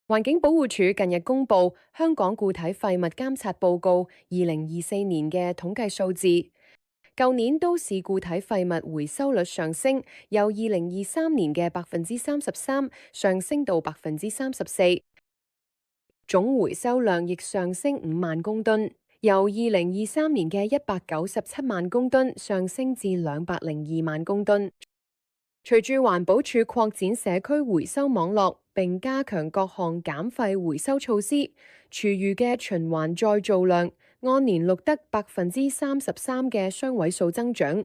環境保護署近日公布香港固體廢物監察報告2024年嘅統計數字。舊年都市固體廢物回收率上升，由2023年嘅33%上升到34%，總回收量亦上升5萬公噸，由2023年嘅197萬公噸上升至202萬公噸。隨住環保署擴展社區回收網絡，並加強各項減廢回收措施，廚餘嘅循環再造量按年錄得33%嘅雙位數增長。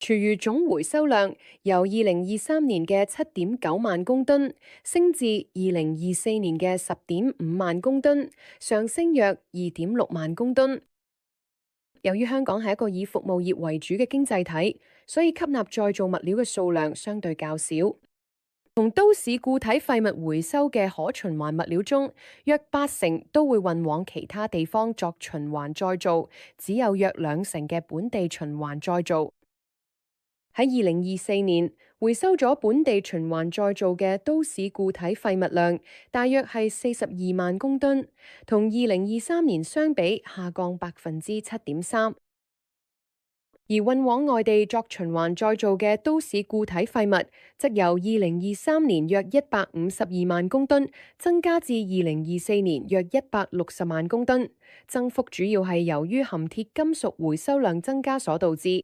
廚餘總回收量由2023年嘅7.9萬公噸升至2024年嘅10.5萬公噸，上升約2.6萬公噸。由於香港係一個以服務業為主嘅經濟體，所以吸納再造物料嘅數量相對較少。同都市固體廢物回收嘅可循環物料中，約80%都會運往其他地方作循環再造，只有約20%嘅本地循環再造。喺2024年，回收咗本地循環再造嘅都市固體廢物量大約係42萬公噸，同2023年相比下降7.3%。而運往外地作循環再造嘅都市固體廢物，則由2023年約152萬公噸增加至2024年約160萬公噸，增幅主要係由於含鐵金屬回收量增加所導致。